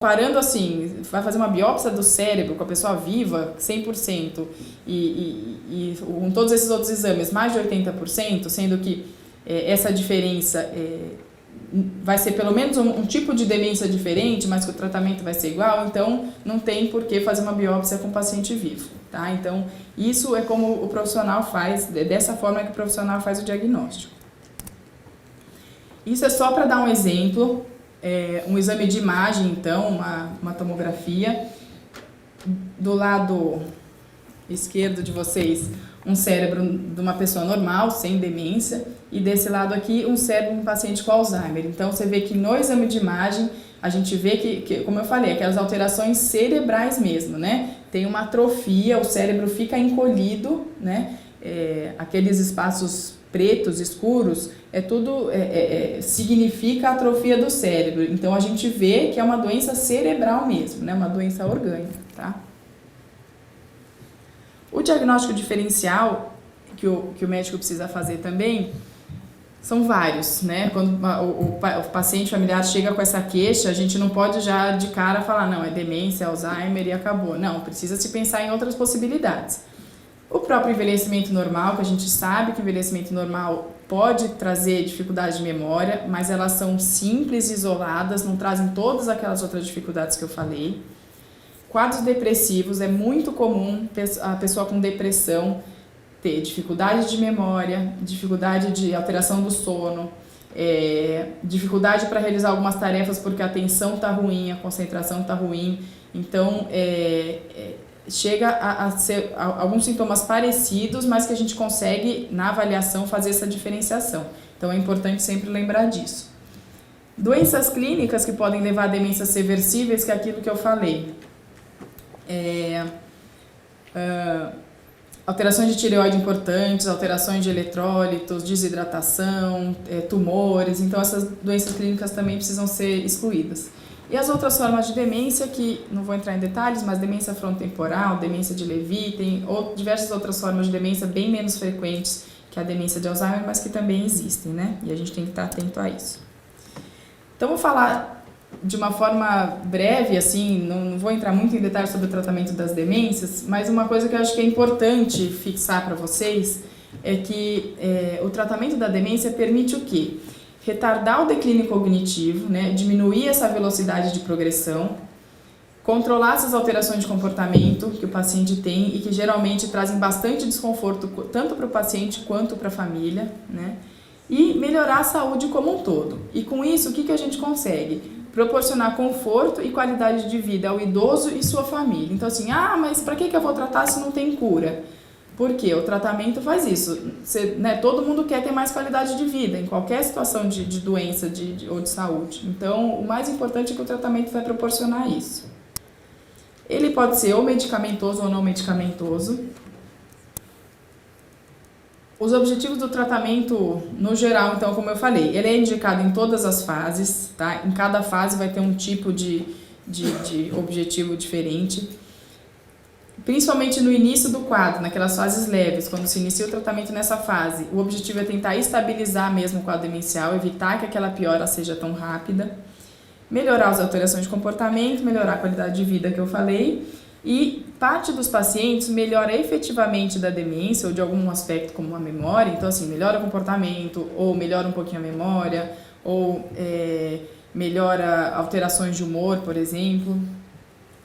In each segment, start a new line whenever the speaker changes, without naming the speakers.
Comparando assim, vai fazer uma biópsia do cérebro com a pessoa viva, 100%, e com todos esses outros exames, mais de 80%, sendo que essa diferença vai ser pelo menos um tipo de demência diferente, mas que o tratamento vai ser igual, então não tem por que fazer uma biópsia com o paciente vivo, tá? Então, isso é como o profissional faz, dessa forma que o profissional faz o diagnóstico. Isso é só para dar um exemplo. Um exame de imagem, então, uma tomografia. Do lado esquerdo de vocês, um cérebro de uma pessoa normal, sem demência, e desse lado aqui, um cérebro de um paciente com Alzheimer. Então, você vê que no exame de imagem, a gente vê que, como eu falei, aquelas alterações cerebrais mesmo, né? Tem uma atrofia, o cérebro fica encolhido, né? Aqueles espaços pretos, escuros, significa atrofia do cérebro. Então, a gente vê que é uma doença cerebral mesmo, né? Uma doença orgânica, tá? O diagnóstico diferencial que o médico precisa fazer também são vários, né? Quando o paciente familiar chega com essa queixa, a gente não pode já de cara falar, não, é demência, Alzheimer e acabou. Não, precisa se pensar em outras possibilidades. O próprio envelhecimento normal, que a gente sabe que o envelhecimento normal pode trazer dificuldade de memória, mas elas são simples, isoladas, não trazem todas aquelas outras dificuldades que eu falei. Quadros depressivos, é muito comum a pessoa com depressão ter dificuldade de memória, dificuldade de alteração do sono, dificuldade para realizar algumas tarefas porque a atenção está ruim, a concentração está ruim. Então, chega a ser alguns sintomas parecidos, mas que a gente consegue, na avaliação, fazer essa diferenciação. Então, é importante sempre lembrar disso. Doenças clínicas que podem levar a demências reversíveis, que é aquilo que eu falei. Alterações de tireoide importantes, alterações de eletrólitos, desidratação, tumores. Então, essas doenças clínicas também precisam ser excluídas. E as outras formas de demência, que não vou entrar em detalhes, mas demência frontotemporal, demência de Lewy, tem diversas outras formas de demência bem menos frequentes que a demência de Alzheimer, mas que também existem, né? E a gente tem que estar atento a isso. Então, vou falar de uma forma breve, assim, não vou entrar muito em detalhes sobre o tratamento das demências, mas uma coisa que eu acho que é importante fixar para vocês é que o tratamento da demência permite o quê? Retardar o declínio cognitivo, né? Diminuir essa velocidade de progressão, controlar essas alterações de comportamento que o paciente tem e que geralmente trazem bastante desconforto tanto para o paciente quanto para a família, né? E melhorar a saúde como um todo. E com isso, o que a gente consegue? Proporcionar conforto e qualidade de vida ao idoso e sua família. Então assim, mas para que eu vou tratar se não tem cura? Porque o tratamento faz isso. Todo mundo quer ter mais qualidade de vida, em qualquer situação de doença ou de saúde. Então, o mais importante é que o tratamento vai proporcionar isso. Ele pode ser ou medicamentoso ou não medicamentoso. Os objetivos do tratamento, no geral, então, como eu falei, ele é indicado em todas as fases, tá? Em cada fase vai ter um tipo de objetivo diferente. Principalmente no início do quadro, naquelas fases leves, quando se inicia o tratamento nessa fase, o objetivo é tentar estabilizar mesmo o quadro demencial, evitar que aquela piora seja tão rápida, melhorar as alterações de comportamento, melhorar a qualidade de vida que eu falei, e parte dos pacientes melhora efetivamente da demência ou de algum aspecto como a memória, então assim, melhora o comportamento, ou melhora um pouquinho a memória, ou melhora alterações de humor, por exemplo.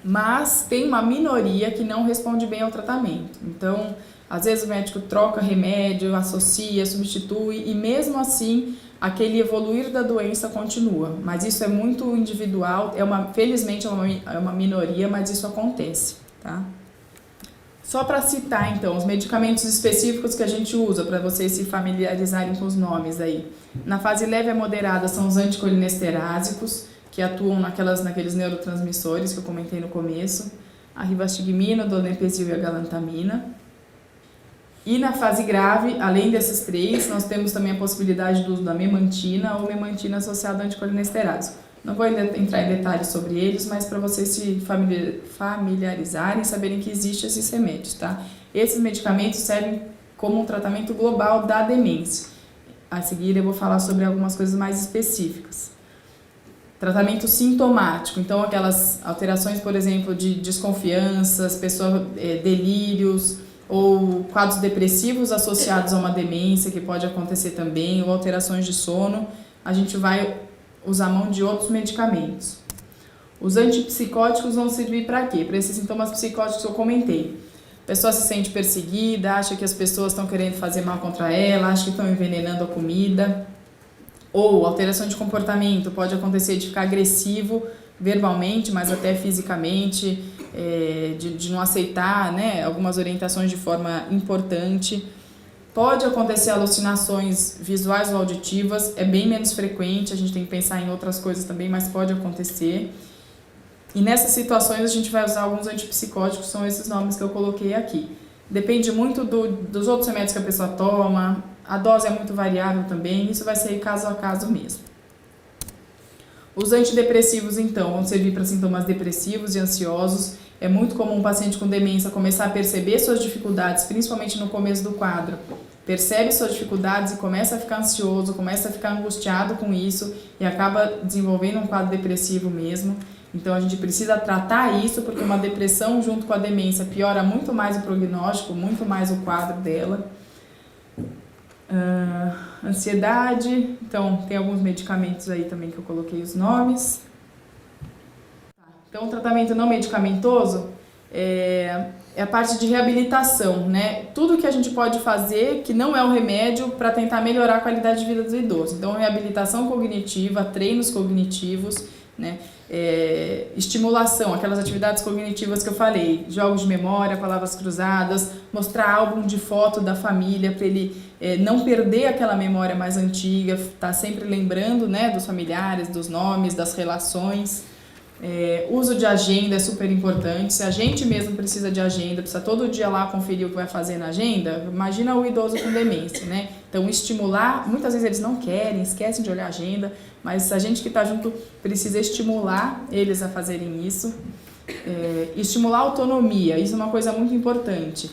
Mas tem uma minoria que não responde bem ao tratamento. Então, às vezes o médico troca remédio, associa, substitui e mesmo assim aquele evoluir da doença continua. Mas isso é muito individual, felizmente é uma minoria, mas isso acontece, tá? Só para citar então os medicamentos específicos que a gente usa para vocês se familiarizarem com os nomes aí. Na fase leve a moderada são os anticolinesterásicos, que atuam naqueles neurotransmissores que eu comentei no começo, a rivastigmina, o donepezil e a galantamina. E na fase grave, além desses três, nós temos também a possibilidade do uso da memantina ou memantina associada ao anticolinesterase. Não vou entrar em detalhes sobre eles, mas para vocês se familiarizarem e saberem que existem esses remédios, tá? Esses medicamentos servem como um tratamento global da demência. A seguir eu vou falar sobre algumas coisas mais específicas. Tratamento sintomático, então aquelas alterações, por exemplo, de desconfianças, delírios ou quadros depressivos associados a uma demência, que pode acontecer também, ou alterações de sono, a gente vai usar mão de outros medicamentos. Os antipsicóticos vão servir para quê? Para esses sintomas psicóticos que eu comentei. A pessoa se sente perseguida, acha que as pessoas estão querendo fazer mal contra ela, acha que estão envenenando a comida. Ou alteração de comportamento, pode acontecer de ficar agressivo verbalmente, mas até fisicamente, de não aceitar, né, algumas orientações de forma importante. Pode acontecer alucinações visuais ou auditivas, é bem menos frequente, a gente tem que pensar em outras coisas também, mas pode acontecer. E nessas situações a gente vai usar alguns antipsicóticos, são esses nomes que eu coloquei aqui. Depende muito dos outros remédios que a pessoa toma, a dose é muito variável também, isso vai ser caso a caso mesmo. Os antidepressivos, então, vão servir para sintomas depressivos e ansiosos. É muito comum um paciente com demência começar a perceber suas dificuldades, principalmente no começo do quadro. Percebe suas dificuldades e começa a ficar ansioso, começa a ficar angustiado com isso e acaba desenvolvendo um quadro depressivo mesmo. Então a gente precisa tratar isso, porque uma depressão junto com a demência piora muito mais o prognóstico, muito mais o quadro dela. Ansiedade, então tem alguns medicamentos aí também que eu coloquei os nomes. Então o tratamento não medicamentoso é a parte de reabilitação, né? Tudo que a gente pode fazer que não é o remédio para tentar melhorar a qualidade de vida do idoso. Então reabilitação cognitiva, treinos cognitivos, né? Estimulação, aquelas atividades cognitivas que eu falei, jogos de memória, palavras cruzadas, mostrar álbum de foto da família para ele não perder aquela memória mais antiga, tá sempre lembrando, né, dos familiares, dos nomes, das relações. Uso de agenda é super importante. Se a gente mesmo precisa de agenda, precisa todo dia lá conferir o que vai fazer na agenda, imagina o idoso com demência, né? Então estimular, muitas vezes eles não querem, esquecem de olhar a agenda, mas a gente que está junto precisa estimular eles a fazerem isso. Estimular a autonomia, isso é uma coisa muito importante.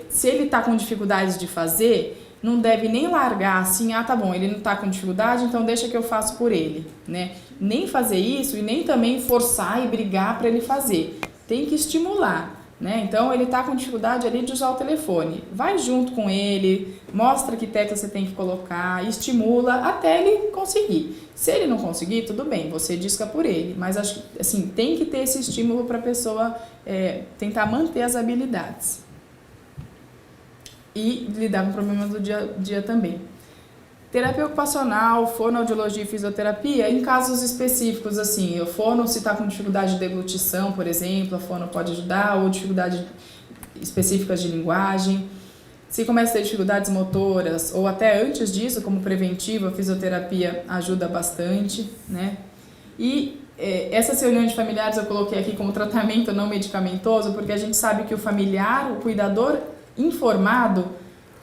Se ele está com dificuldades de fazer, não deve nem largar assim, tá bom, ele não está com dificuldade, então deixa que eu faço por ele, né? Nem fazer isso e nem também forçar e brigar para ele fazer. Tem que estimular, né? Então ele está com dificuldade ali de usar o telefone. Vai junto com ele, mostra que tecla você tem que colocar, estimula até ele conseguir. Se ele não conseguir, tudo bem, você disca por ele. Mas assim, tem que ter esse estímulo para a pessoa tentar manter as habilidades. E lidar com problemas do dia a dia também. Terapia ocupacional, fonoaudiologia e fisioterapia, em casos específicos, assim, o fono, se está com dificuldade de deglutição, por exemplo, a fono pode ajudar, ou dificuldades específicas de linguagem. Se começa a ter dificuldades motoras, ou até antes disso, como preventiva, a fisioterapia ajuda bastante, né? E essas reuniões de familiares eu coloquei aqui como tratamento não medicamentoso, porque a gente sabe que o familiar, o cuidador informado,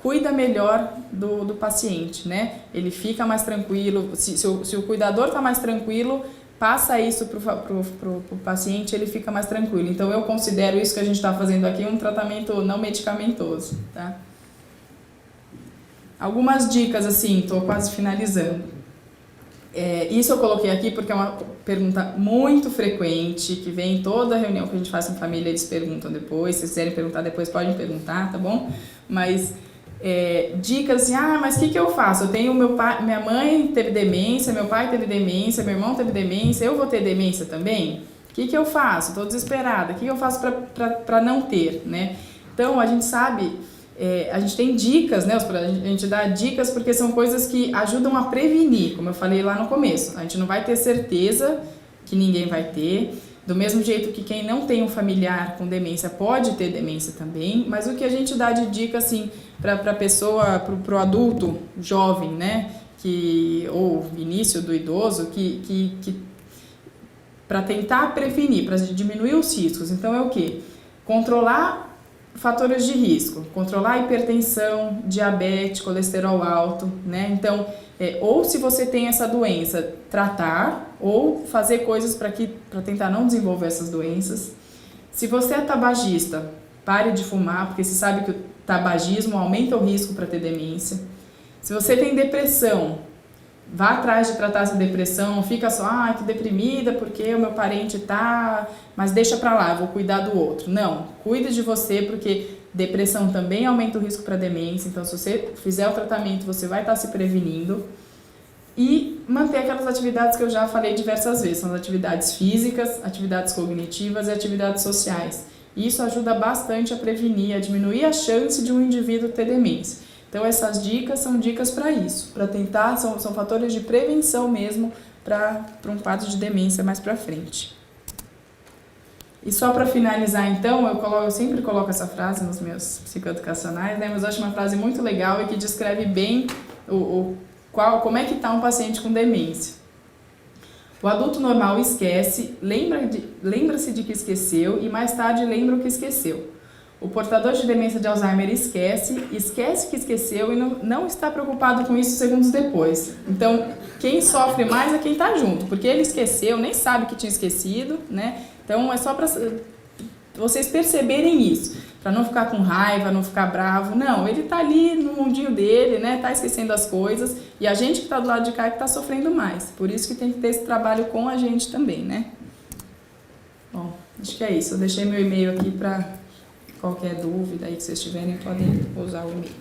cuida melhor do paciente, né? Ele fica mais tranquilo, se o cuidador está mais tranquilo, passa isso pro paciente, ele fica mais tranquilo. Então eu considero isso que a gente está fazendo aqui um tratamento não medicamentoso, tá? Algumas dicas, assim, estou quase finalizando. Isso eu coloquei aqui porque é uma pergunta muito frequente, que vem em toda reunião que a gente faz com família, eles perguntam depois. Se quiserem perguntar depois, podem perguntar, tá bom? Mas dicas assim, mas o que eu faço? Eu tenho minha mãe teve demência, meu pai teve demência, meu irmão teve demência, eu vou ter demência também? O que eu faço? Estou desesperada, o que eu faço para não ter, né? Então, a gente sabe... a gente tem dicas, né? A gente dá dicas porque são coisas que ajudam a prevenir, como eu falei lá no começo. A gente não vai ter certeza que ninguém vai ter, do mesmo jeito que quem não tem um familiar com demência pode ter demência também, mas o que a gente dá de dica, assim, para a pessoa, para o adulto jovem, né? Ou início do idoso, que para tentar prevenir, para diminuir os riscos. Então é o quê? Controlar fatores de risco, controlar a hipertensão, diabetes, colesterol alto, né? Então, ou se você tem essa doença, tratar ou fazer coisas para tentar não desenvolver essas doenças. Se você é tabagista, pare de fumar, porque se sabe que o tabagismo aumenta o risco para ter demência. Se você tem depressão, Vá atrás de tratar essa depressão, não fica só, que deprimida porque o meu parente tá, mas deixa pra lá, eu vou cuidar do outro. Não, cuide de você, porque depressão também aumenta o risco para demência, então se você fizer o tratamento, você vai estar se prevenindo. E manter aquelas atividades que eu já falei diversas vezes, são as atividades físicas, atividades cognitivas e atividades sociais. Isso ajuda bastante a prevenir, a diminuir a chance de um indivíduo ter demência. Então essas dicas são dicas para isso, para tentar, são fatores de prevenção mesmo para um quadro de demência mais para frente. E só para finalizar então, eu sempre coloco essa frase nos meus psicoeducacionais, né? Mas eu acho uma frase muito legal e que descreve bem como é que está um paciente com demência. O adulto normal esquece, lembra-se de que esqueceu e mais tarde lembra o que esqueceu. O portador de demência de Alzheimer esquece que esqueceu e não está preocupado com isso segundos depois. Então, quem sofre mais é quem está junto, porque ele esqueceu, nem sabe que tinha esquecido, né? Então, é só para vocês perceberem isso, para não ficar com raiva, não ficar bravo. Não, ele está ali no mundinho dele, né? Está esquecendo as coisas e a gente que está do lado de cá é que está sofrendo mais. Por isso que tem que ter esse trabalho com a gente também, né? Bom, acho que é isso. Eu deixei meu e-mail aqui para qualquer dúvida aí que vocês tiverem, podem usar o e-mail.